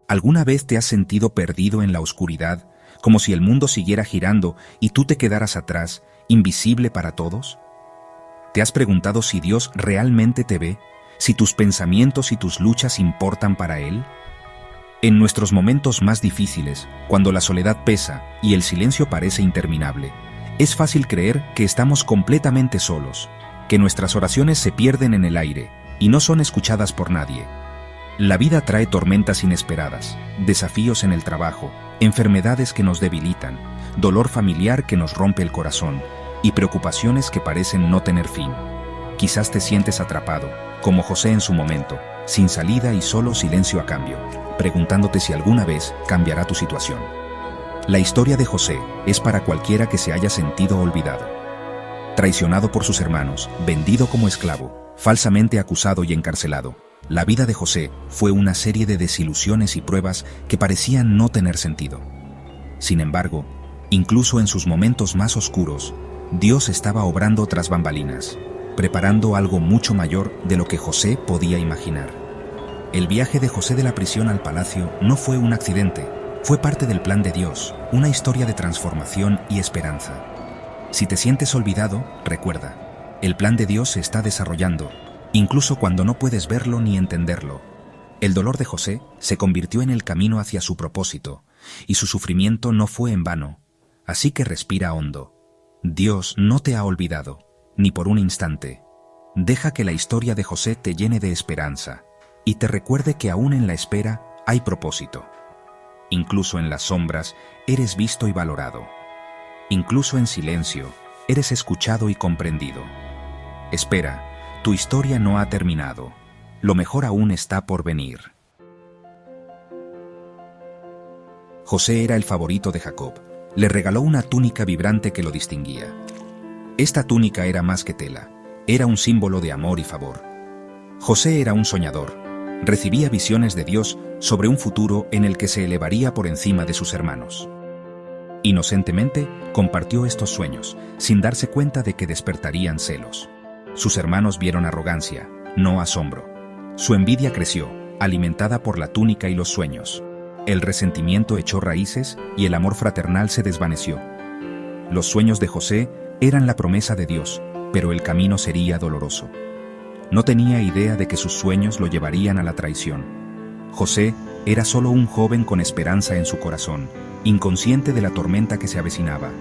¿Alguna vez te has sentido perdido en la oscuridad, como si el mundo siguiera girando y tú te quedaras atrás, invisible para todos? ¿Te has preguntado si Dios realmente te ve, si tus pensamientos y tus luchas importan para Él? En nuestros momentos más difíciles, cuando la soledad pesa y el silencio parece interminable, es fácil creer que estamos completamente solos, que nuestras oraciones se pierden en el aire y no son escuchadas por nadie. La vida trae tormentas inesperadas, desafíos en el trabajo, enfermedades que nos debilitan, dolor familiar que nos rompe el corazón y preocupaciones que parecen no tener fin. Quizás te sientes atrapado, como José en su momento, sin salida y solo silencio a cambio, preguntándote si alguna vez cambiará tu situación. La historia de José es para cualquiera que se haya sentido olvidado. Traicionado por sus hermanos, vendido como esclavo, falsamente acusado y encarcelado, la vida de José fue una serie de desilusiones y pruebas que parecían no tener sentido. Sin embargo, incluso en sus momentos más oscuros, Dios estaba obrando tras bambalinas, preparando algo mucho mayor de lo que José podía imaginar. El viaje de José de la prisión al palacio no fue un accidente, fue parte del plan de Dios, una historia de transformación y esperanza. Si te sientes olvidado, recuerda, el plan de Dios se está desarrollando, incluso cuando no puedes verlo ni entenderlo. El dolor de José se convirtió en el camino hacia su propósito, y su sufrimiento no fue en vano. Así que respira hondo. Dios no te ha olvidado, ni por un instante. Deja que la historia de José te llene de esperanza, y te recuerde que aún en la espera hay propósito. Incluso en las sombras eres visto y valorado. Incluso en silencio eres escuchado y comprendido. Espera. Tu historia no ha terminado. Lo mejor aún está por venir. José era el favorito de Jacob. Le regaló una túnica vibrante que lo distinguía. Esta túnica era más que tela. Era un símbolo de amor y favor. José era un soñador. Recibía visiones de Dios sobre un futuro en el que se elevaría por encima de sus hermanos. Inocentemente compartió estos sueños, sin darse cuenta de que despertarían celos. Sus hermanos vieron arrogancia, no asombro. Su envidia creció, alimentada por la túnica y los sueños. El resentimiento echó raíces y el amor fraternal se desvaneció. Los sueños de José eran la promesa de Dios, pero el camino sería doloroso. No tenía idea de que sus sueños lo llevarían a la traición. José era solo un joven con esperanza en su corazón, inconsciente de la tormenta que se avecinaba.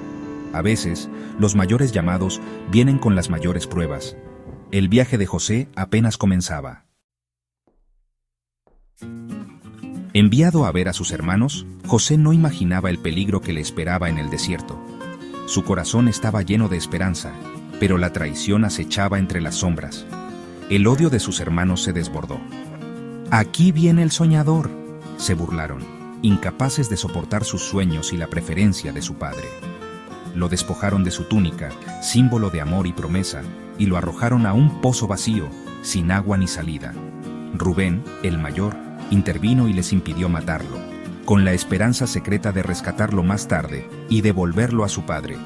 A veces, los mayores llamados vienen con las mayores pruebas. El viaje de José apenas comenzaba. Enviado a ver a sus hermanos, José no imaginaba el peligro que le esperaba en el desierto. Su corazón estaba lleno de esperanza, pero la traición acechaba entre las sombras. El odio de sus hermanos se desbordó. «Aquí viene el soñador», se burlaron, incapaces de soportar sus sueños y la preferencia de su padre. Lo despojaron de su túnica, símbolo de amor y promesa, y lo arrojaron a un pozo vacío, sin agua ni salida. Rubén, el mayor, intervino y les impidió matarlo, con la esperanza secreta de rescatarlo más tarde y devolverlo a su padre.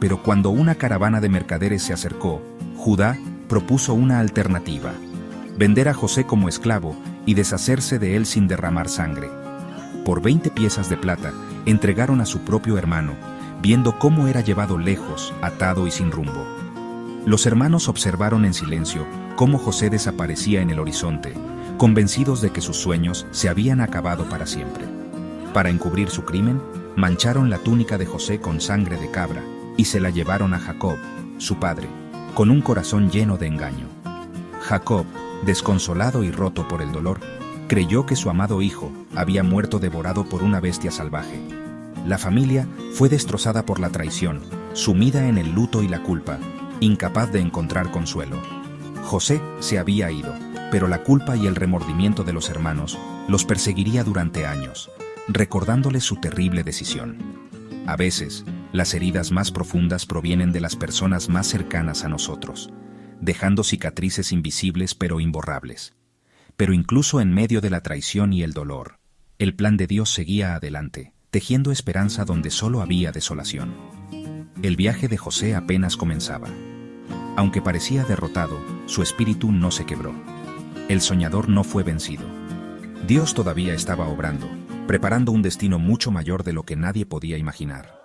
Pero cuando una caravana de mercaderes se acercó, Judá propuso una alternativa: vender a José como esclavo y deshacerse de él sin derramar sangre. Por 20 piezas de plata, entregaron a su propio hermano, viendo cómo era llevado lejos, atado y sin rumbo. Los hermanos observaron en silencio cómo José desaparecía en el horizonte, convencidos de que sus sueños se habían acabado para siempre. Para encubrir su crimen, mancharon la túnica de José con sangre de cabra y se la llevaron a Jacob, su padre, con un corazón lleno de engaño. Jacob, desconsolado y roto por el dolor, creyó que su amado hijo había muerto devorado por una bestia salvaje. La familia fue destrozada por la traición, sumida en el luto y la culpa, incapaz de encontrar consuelo. José se había ido, pero la culpa y el remordimiento de los hermanos los perseguiría durante años, recordándoles su terrible decisión. A veces, las heridas más profundas provienen de las personas más cercanas a nosotros, dejando cicatrices invisibles pero imborrables. Pero incluso en medio de la traición y el dolor, el plan de Dios seguía adelante, tejiendo esperanza donde solo había desolación. El viaje de José apenas comenzaba. Aunque parecía derrotado, su espíritu no se quebró. El soñador no fue vencido. Dios todavía estaba obrando, preparando un destino mucho mayor de lo que nadie podía imaginar.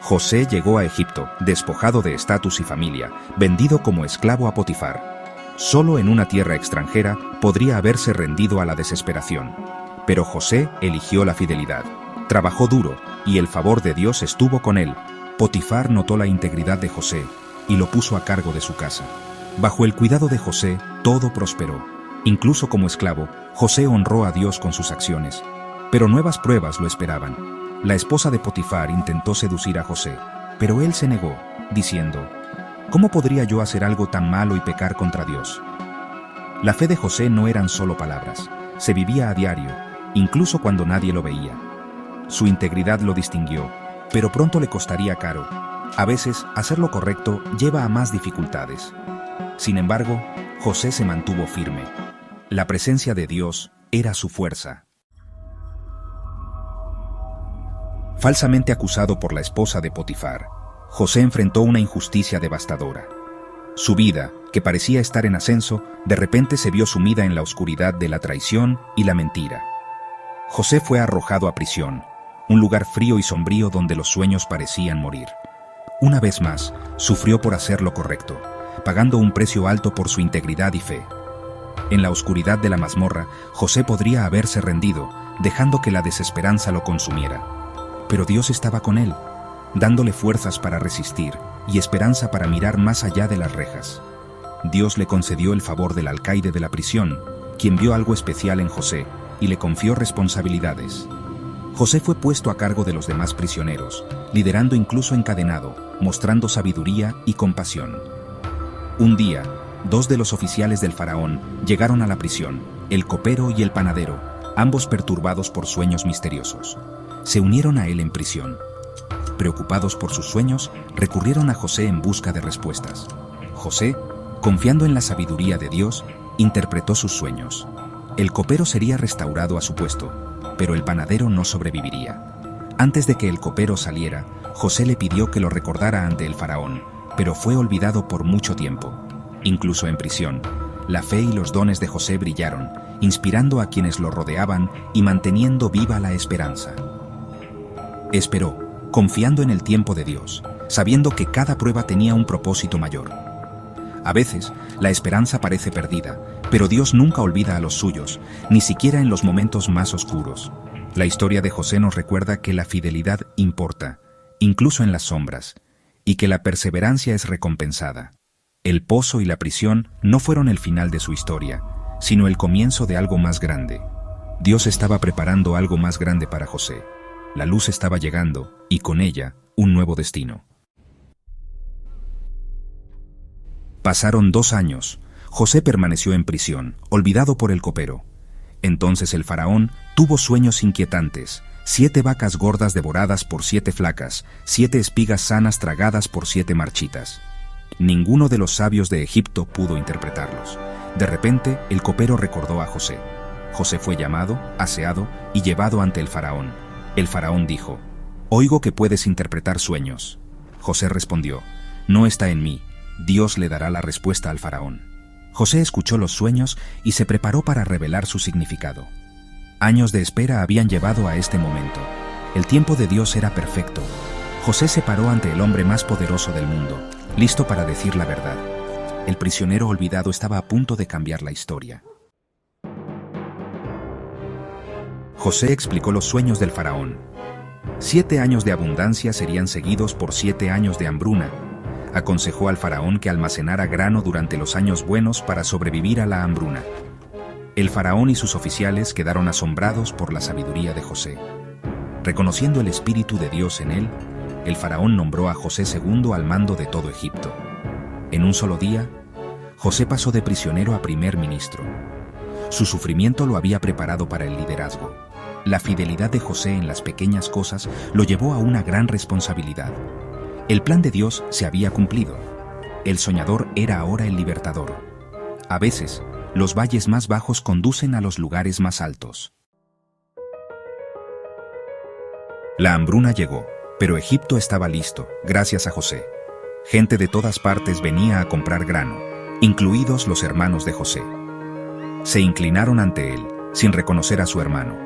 José llegó a Egipto, despojado de estatus y familia, vendido como esclavo a Potifar. Solo en una tierra extranjera podría haberse rendido a la desesperación. Pero José eligió la fidelidad. Trabajó duro, y el favor de Dios estuvo con él. Potifar notó la integridad de José, y lo puso a cargo de su casa. Bajo el cuidado de José, todo prosperó. Incluso como esclavo, José honró a Dios con sus acciones. Pero nuevas pruebas lo esperaban. La esposa de Potifar intentó seducir a José, pero él se negó, diciendo: ¿Cómo podría yo hacer algo tan malo y pecar contra Dios? La fe de José no eran solo palabras, se vivía a diario, incluso cuando nadie lo veía. Su integridad lo distinguió, pero pronto le costaría caro. A veces, hacer lo correcto lleva a más dificultades. Sin embargo, José se mantuvo firme. La presencia de Dios era su fuerza. Falsamente acusado por la esposa de Potifar, José enfrentó una injusticia devastadora. Su vida, que parecía estar en ascenso, de repente se vio sumida en la oscuridad de la traición y la mentira. José fue arrojado a prisión, un lugar frío y sombrío donde los sueños parecían morir. Una vez más, sufrió por hacer lo correcto, pagando un precio alto por su integridad y fe. En la oscuridad de la mazmorra, José podría haberse rendido, dejando que la desesperanza lo consumiera. Pero Dios estaba con él, dándole fuerzas para resistir y esperanza para mirar más allá de las rejas. Dios le concedió el favor del alcaide de la prisión, quien vio algo especial en José y le confió responsabilidades. José fue puesto a cargo de los demás prisioneros, liderando incluso encadenado, mostrando sabiduría y compasión. Un día, 2 de los oficiales del faraón llegaron a la prisión, el copero y el panadero, ambos perturbados por sueños misteriosos. Se unieron a él en prisión. Preocupados por sus sueños, recurrieron a José en busca de respuestas. José, confiando en la sabiduría de Dios, interpretó sus sueños. El copero sería restaurado a su puesto, pero el panadero no sobreviviría. Antes de que el copero saliera, José le pidió que lo recordara ante el faraón, pero fue olvidado por mucho tiempo. Incluso en prisión, la fe y los dones de José brillaron, inspirando a quienes lo rodeaban y manteniendo viva la esperanza. Esperó, confiando en el tiempo de Dios, sabiendo que cada prueba tenía un propósito mayor. A veces, la esperanza parece perdida, pero Dios nunca olvida a los suyos, ni siquiera en los momentos más oscuros. La historia de José nos recuerda que la fidelidad importa, incluso en las sombras, y que la perseverancia es recompensada. El pozo y la prisión no fueron el final de su historia, sino el comienzo de algo más grande. Dios estaba preparando algo más grande para José. La luz estaba llegando, y con ella, un nuevo destino. Pasaron 2 años. José permaneció en prisión, olvidado por el copero. Entonces el faraón tuvo sueños inquietantes: 7 vacas gordas devoradas por 7 flacas, 7 espigas sanas tragadas por 7 marchitas. Ninguno de los sabios de Egipto pudo interpretarlos. De repente, el copero recordó a José. José fue llamado, aseado y llevado ante el faraón. El faraón dijo: «Oigo que puedes interpretar sueños». José respondió: «No está en mí. Dios le dará la respuesta al faraón». José escuchó los sueños y se preparó para revelar su significado. Años de espera habían llevado a este momento. El tiempo de Dios era perfecto. José se paró ante el hombre más poderoso del mundo, listo para decir la verdad. El prisionero olvidado estaba a punto de cambiar la historia. José explicó los sueños del faraón. 7 años de abundancia serían seguidos por 7 años de hambruna. Aconsejó al faraón que almacenara grano durante los años buenos para sobrevivir a la hambruna. El faraón y sus oficiales quedaron asombrados por la sabiduría de José. Reconociendo el espíritu de Dios en él, el faraón nombró a José segundo al mando de todo Egipto. En un solo día, José pasó de prisionero a primer ministro. Su sufrimiento lo había preparado para el liderazgo. La fidelidad de José en las pequeñas cosas lo llevó a una gran responsabilidad. El plan de Dios se había cumplido. El soñador era ahora el libertador. A veces, los valles más bajos conducen a los lugares más altos. La hambruna llegó, pero Egipto estaba listo, gracias a José. Gente de todas partes venía a comprar grano, incluidos los hermanos de José. Se inclinaron ante él, sin reconocer a su hermano.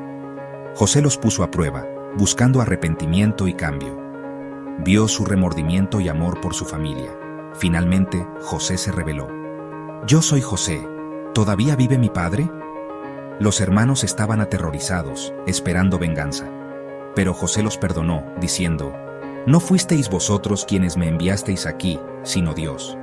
José los puso a prueba, buscando arrepentimiento y cambio. Vio su remordimiento y amor por su familia. Finalmente, José se rebeló. «Yo soy José. ¿Todavía vive mi padre?» Los hermanos estaban aterrorizados, esperando venganza. Pero José los perdonó, diciendo: «No fuisteis vosotros quienes me enviasteis aquí, sino Dios».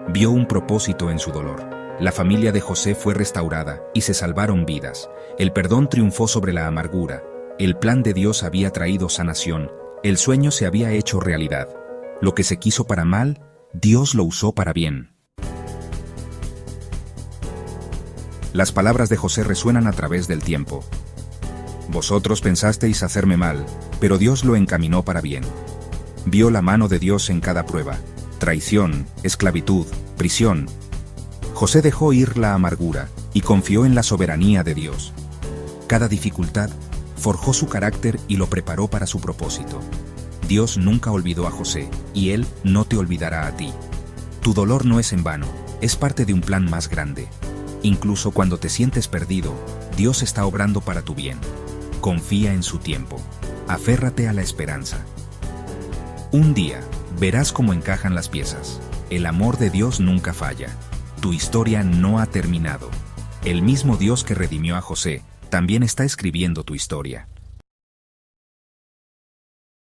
Vio un propósito en su dolor. La familia de José fue restaurada y se salvaron vidas. El perdón triunfó sobre la amargura. El plan de Dios había traído sanación. El sueño se había hecho realidad. Lo que se quiso para mal, Dios lo usó para bien. Las palabras de José resuenan a través del tiempo. Vosotros pensasteis hacerme mal, pero Dios lo encaminó para bien. Vio la mano de Dios en cada prueba. Traición, esclavitud, prisión. José dejó ir la amargura y confió en la soberanía de Dios. Cada dificultad forjó su carácter y lo preparó para su propósito. Dios nunca olvidó a José, y Él no te olvidará a ti. Tu dolor no es en vano, es parte de un plan más grande. Incluso cuando te sientes perdido, Dios está obrando para tu bien. Confía en su tiempo. Aférrate a la esperanza. Un día, verás cómo encajan las piezas. El amor de Dios nunca falla. Tu historia no ha terminado. El mismo Dios que redimió a José también está escribiendo tu historia.